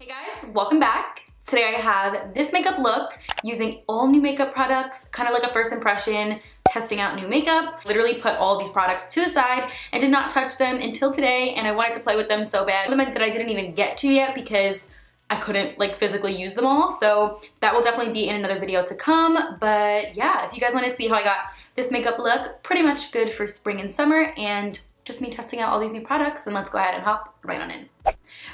Hey guys, welcome back. Today I have this makeup look using all new makeup products, kind of like a first impression, testing out new makeup. Literally put all these products to the side and did not touch them until today, and I wanted to play with them so bad. That I didn't even get to yet because I couldn't like physically use them all, so that will definitely be in another video to come. But yeah, if you guys want to see how I got this makeup look, pretty much good for spring and summer and just me testing out all these new products, then let's go ahead and hop right on in.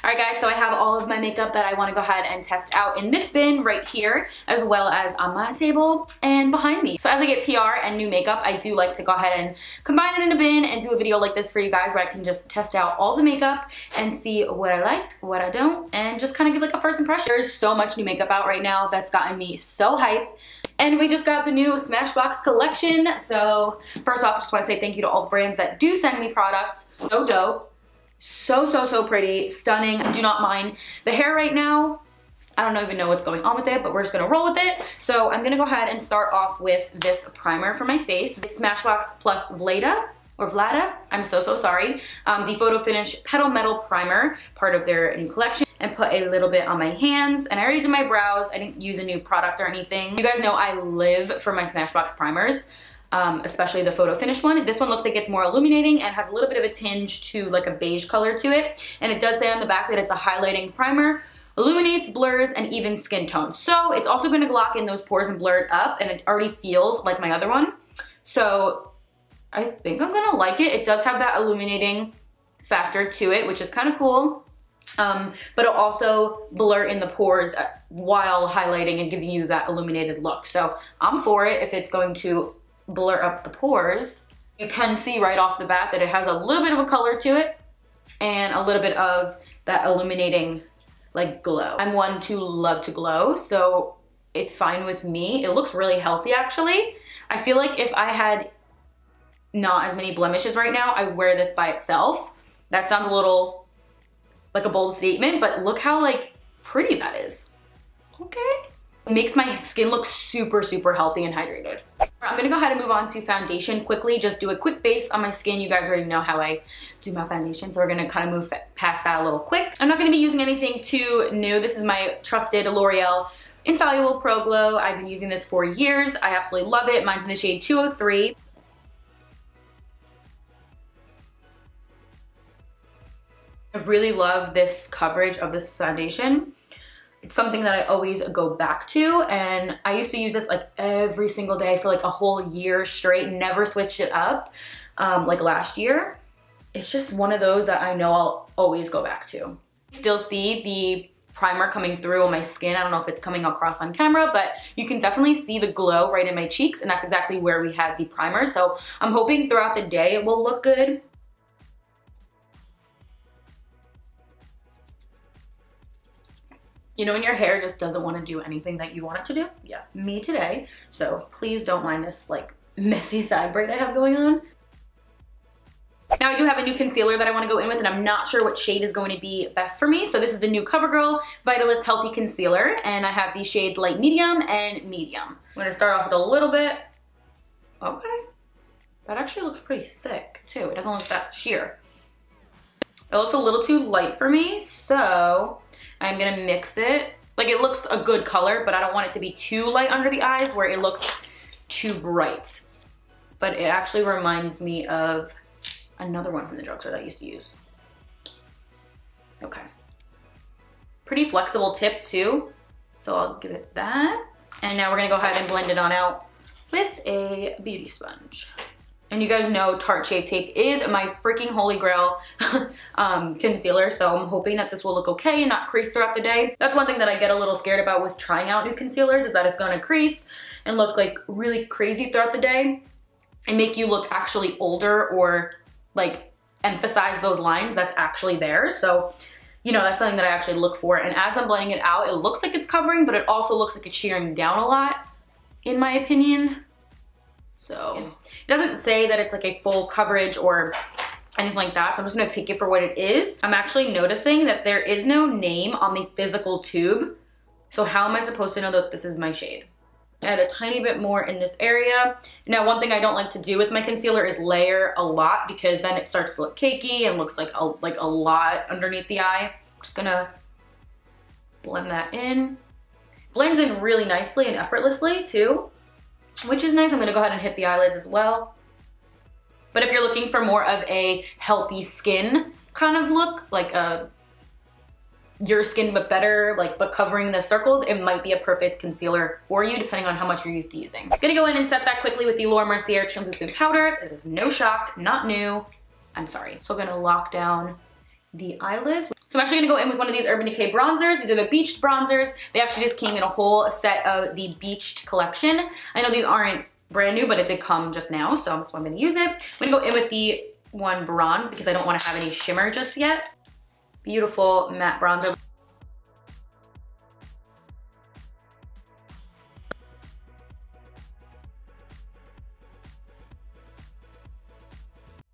Alright guys, so I have all of my makeup that I want to go ahead and test out in this bin right here, as well as on my table and behind me. So as I get PR and new makeup, I do like to go ahead and combine it in a bin and do a video like this for you guys where I can just test out all the makeup and see what I like, what I don't, and just kind of give like a first impression. There's so much new makeup out right now that's gotten me so hyped. And we just got the new Smashbox collection. So first off, I just want to say thank you to all the brands that do send me products. So dope. So pretty, stunning. I do not mind the hair right now. I don't even know what's going on with it, but we're just gonna roll with it. So I'm gonna go ahead and start off with this primer for my face. This Smashbox plus Vlada, I'm so sorry. The Photo Finish Petal Metal Primer, part of their new collection, and put a little bit on my hands. And I already did my brows. I didn't use a new product or anything. You guys know I live for my Smashbox primers. Especially the Photo Finish one. This one looks like it's more illuminating and has a little bit of a tinge to like a beige color to it. And it does say on the back that it's a highlighting primer, illuminates, blurs, and even skin tone. So it's also gonna lock in those pores and blur it up, and it already feels like my other one. So I think I'm gonna like it. It does have that illuminating factor to it, which is kind of cool. But it'll also blur in the pores while highlighting and giving you that illuminated look. So I'm for it if it's going to blur up the pores. You can see right off the bat that it has a little bit of a color to it and a little bit of that illuminating like glow. I'm one to love to glow, so it's fine with me. It looks really healthy actually. I feel like if I had not as many blemishes right now, I'd wear this by itself. That sounds a little like a bold statement, but look how like pretty that is. Okay. It makes my skin look super healthy and hydrated. I'm gonna go ahead and move on to foundation quickly, just do a quick base on my skin. You guys already know how I do my foundation, so we're gonna kind of move past that a little quick. I'm not gonna be using anything too new. This is my trusted L'Oreal Infallible Pro Glow. I've been using this for years. I absolutely love it. Mine's in the shade 203. I really love this coverage of this foundation. It's something that I always go back to, and I used to use this like every single day for like a whole year straight, never switched it up like last year. It's just one of those that I know I'll always go back to. Still see the primer coming through on my skin. I don't know if it's coming across on camera, but you can definitely see the glow right in my cheeks, and that's exactly where we had the primer. So I'm hoping throughout the day it will look good. You know when your hair just doesn't want to do anything that you want it to do? Yeah, me today. So please don't mind this like messy side braid I have going on. Now I do have a new concealer that I want to go in with, and I'm not sure what shade is going to be best for me. So this is the new Covergirl vitilyst Healthy Concealer, and I have these shades light medium and medium. I'm going to start off with a little bit. Okay. That actually looks pretty thick too. It doesn't look that sheer. It looks a little too light for me, so I'm gonna mix it. Like it looks a good color, but I don't want it to be too light under the eyes where it looks too bright. But it actually reminds me of another one from the drugstore that I used to use. Okay. Pretty flexible tip too, so I'll give it that. And now we're gonna go ahead and blend it on out with a beauty sponge. And you guys know Tarte Shape Tape is my freaking holy grail concealer, so I'm hoping that this will look okay and not crease throughout the day. That's one thing that I get a little scared about with trying out new concealers, is that it's gonna crease and look like really crazy throughout the day and make you look actually older, or like emphasize those lines that's actually there. So, you know, that's something that I actually look for. And as I'm blending it out, it looks like it's covering, but it also looks like it's shearing down a lot, in my opinion. So it doesn't say that it's like a full coverage or anything like that, so I'm just gonna take it for what it is. I'm actually noticing that there is no name on the physical tube, so how am I supposed to know that this is my shade? Add a tiny bit more in this area. Now, one thing I don't like to do with my concealer is layer a lot, because then it starts to look cakey and looks like a lot underneath the eye. I'm just gonna Blend that in. Blends in really nicely and effortlessly too, which is nice. I'm gonna go ahead and hit the eyelids as well. But if you're looking for more of a healthy skin kind of look, like your skin but better, like but covering the circles, it might be a perfect concealer for you depending on how much you're used to using. I'm gonna go in and set that quickly with the Mercier translucent powder. It is no shock, not new. I'm sorry. So I'm gonna lock down the eyelids. So I'm actually gonna go in with one of these Urban Decay bronzers. These are the Beached bronzers. They actually just came in a whole set of the Beached collection. I know these aren't brand new, but it did come just now, so that's why I'm gonna use it. I'm gonna go in with the one bronze because I don't wanna have any shimmer just yet. Beautiful matte bronzer.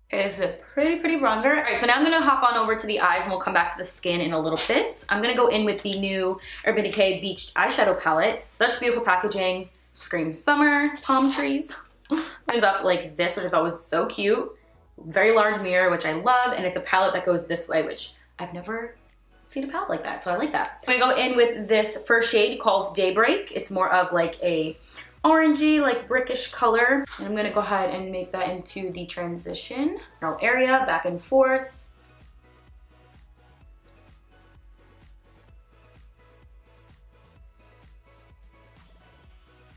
It is a pretty bronzer. All right, so now I'm gonna hop on over to the eyes and we'll come back to the skin in a little bit. I'm gonna go in with the new Urban Decay Beached eyeshadow palette. Such beautiful packaging. Scream summer, palm trees. Ends up like this, which I thought was so cute. Very large mirror, which I love, and it's a palette that goes this way, which I've never seen a palette like that, so I like that. I'm gonna go in with this first shade called Daybreak. It's more of like a orangey, like brickish color. And I'm gonna go ahead and make that into the transition area, back and forth.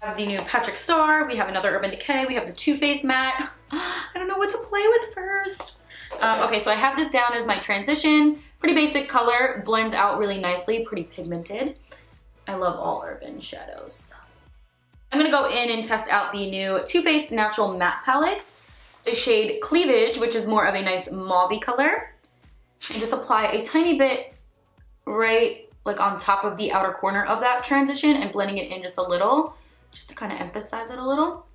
We have the new Patrick Star, we have another Urban Decay, we have the Too Faced matte. I don't know what to play with first. Okay, so I have this down as my transition. Pretty basic color, blends out really nicely, pretty pigmented. I love all urban shadows. I'm gonna go in and test out the new Too Faced Natural Matte Palettes. The shade Cleavage, which is more of a nice mauve-y color. And just apply a tiny bit right like on top of the outer corner of that transition and blending it in just a little, just to kind of emphasize it a little.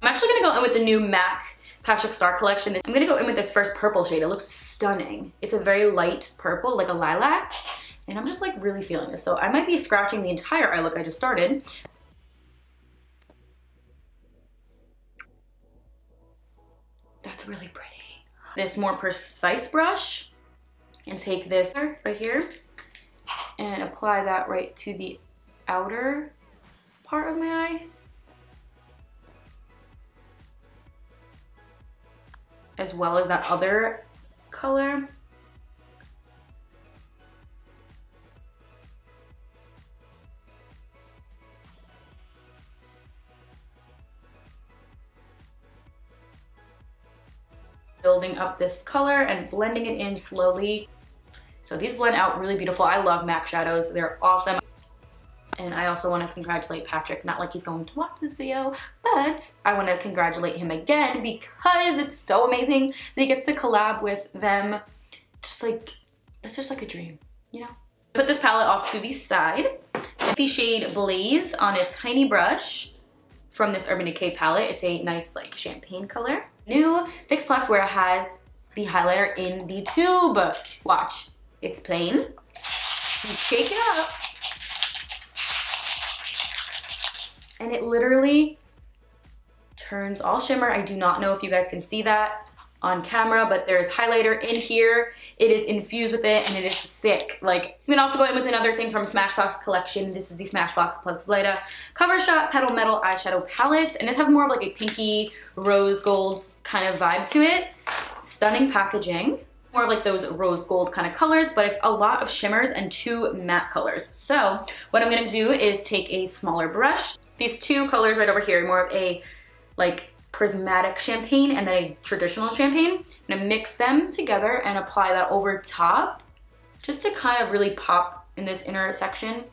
I'm actually gonna go in with the new MAC Patrick Star collection. I'm gonna go in with this first purple shade. It looks stunning. It's a very light purple, like a lilac. And I'm just like really feeling this. So I might be scratching the entire eye look I just started. That's really pretty. This more precise brush and take this right here and apply that right to the outer part of my eye. As well as that other color. Building up this color and blending it in slowly. So these blend out really beautiful. I love MAC shadows, they're awesome. And I also want to congratulate Patrick, not like he's going to watch this video, but I want to congratulate him again because it's so amazing that he gets to collab with them. Just like, it's just like a dream, you know? Put this palette off to the side. The shade Blaze on a tiny brush from this Urban Decay palette. It's a nice like champagne color. New Fix Plus where it has the highlighter in the tube. Watch, it's plain. You shake it up. And it literally turns all shimmer. I do not know if you guys can see that on camera, but there's highlighter in here. It is infused with it and it is sick. Like, you can also go in with another thing from Smashbox collection. This is the Smashbox plus Vlada Cover Shot Petal Metal Eyeshadow Palette. And this has more of like a pinky rose gold kind of vibe to it. Stunning packaging. More of like those rose gold kind of colors, but it's a lot of shimmers and 2 matte colors. So what I'm gonna do is take a smaller brush. These 2 colors right over here, more of a like prismatic champagne and then a traditional champagne. I'm gonna mix them together and apply that over top just to kind of really pop in this inner section.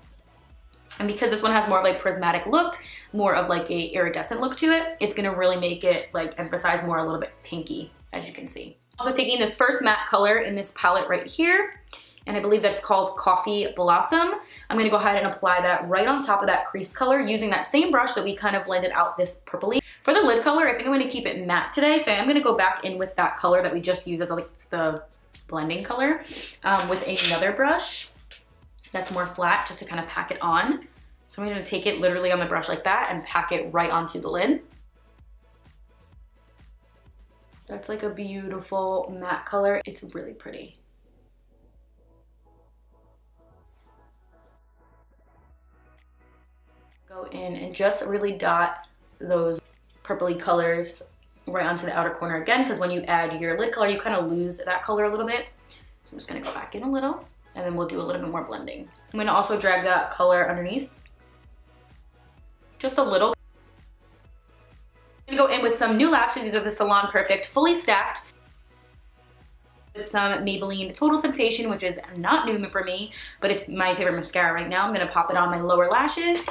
And because this one has more of a prismatic look, more of like a iridescent look to it, it's gonna really make it like emphasize more a little bit pinky, as you can see. Also taking this first matte color in this palette right here, and I believe that's called Coffee Blossom. I'm gonna go ahead and apply that right on top of that crease color using that same brush that we kind of blended out this purpley. For the lid color, I think I'm gonna keep it matte today, so I'm gonna go back in with that color that we just used as like the blending color with another brush that's more flat just to kind of pack it on. So I'm gonna take it literally on my brush like that and pack it right onto the lid. That's like a beautiful matte color. It's really pretty. in and just really dot those purpley colors right onto the outer corner again, because when you add your lid color, you kind of lose that color a little bit. So I'm just gonna go back in a little, and then we'll do a little bit more blending. I'm gonna also drag that color underneath, just a little. I'm gonna go in with some new lashes. These are the Salon Perfect Fully Stacked. With some Maybelline Total Temptation, which is not new for me, but it's my favorite mascara right now. I'm gonna pop it on my lower lashes.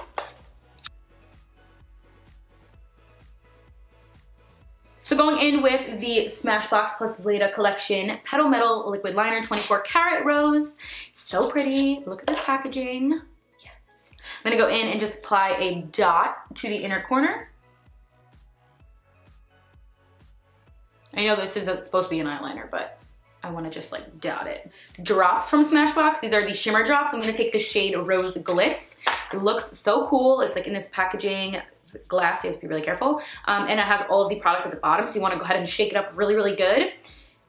So going in with the Smashbox plus Vlada collection Petal Metal Liquid Liner 24 Karat Rose. So pretty. Look at this packaging. Yes. I'm gonna go in and just apply a dot to the inner corner. I know this is supposed to be an eyeliner, but I want to just like dot it. Drops from Smashbox. These are the shimmer drops. I'm going to take the shade Rose Glitz. It looks so cool. It's like in this packaging glass, so you have to be really careful. And it has all of the product at the bottom, so you want to go ahead and shake it up really, really good.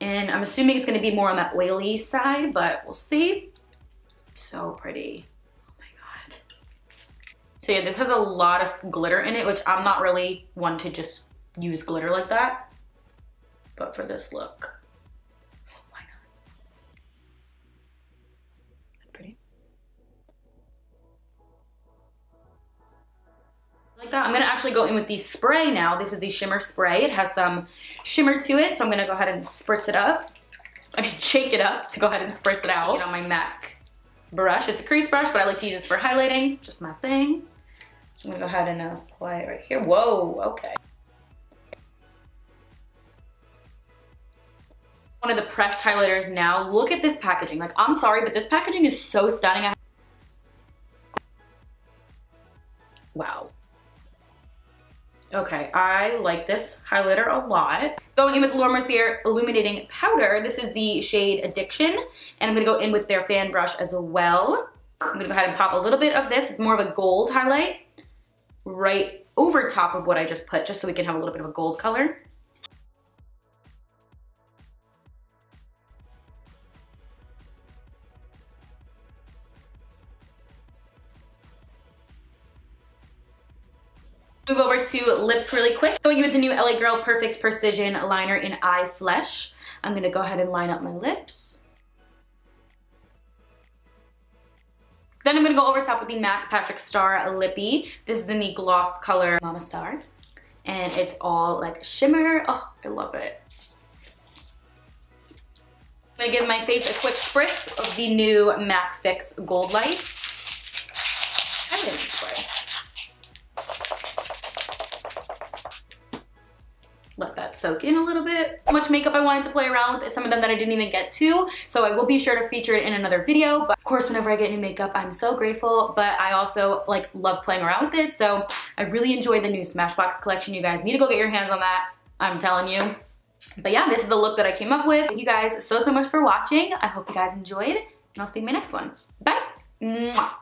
And I'm assuming it's going to be more on that oily side, but we'll see. So pretty. Oh my god. So yeah, this has a lot of glitter in it, which I'm not really one to just use glitter like that. But for this look, why not? Pretty. Like that. I'm gonna actually go in with the spray now. This is the shimmer spray. It has some shimmer to it, so I'm gonna go ahead and spritz it up. I mean, shake it up to go ahead and spritz it out. Get on my MAC brush. It's a crease brush, but I like to use this for highlighting. Just my thing. So I'm gonna go ahead and apply it right here. Whoa, okay. One of the pressed highlighters now. Look at this packaging. Like, I'm sorry, but this packaging is so stunning. Wow. Okay, I like this highlighter a lot. Going in with Mercier Illuminating Powder. This is the shade Addiction, and I'm gonna go in with their fan brush as well. I'm gonna go ahead and pop a little bit of this. It's more of a gold highlight right over top of what I just put, just so we can have a little bit of a gold color. Move over to lips really quick. Going in with the new LA Girl Perfect Precision Liner in Eye Flesh. I'm gonna go ahead and line up my lips. Then I'm gonna go over top with the MAC Patrick Star Lippy. This is in the gloss color Mama Star. And it's all like shimmer. Oh, I love it. I'm gonna give my face a quick spritz of the new MAC Fix Gold Light. Highlighting spray. Let that soak in a little bit. How much makeup I wanted to play around with, some of them that I didn't even get to, so I will be sure to feature it in another video. But of course, whenever I get new makeup, I'm so grateful, but I also like love playing around with it. So I really enjoyed the new Smashbox collection. You guys need to go get your hands on that, I'm telling you. But yeah, this is the look that I came up with. Thank you guys so much for watching. I hope you guys enjoyed, and I'll see you in my next one. Bye. Mwah.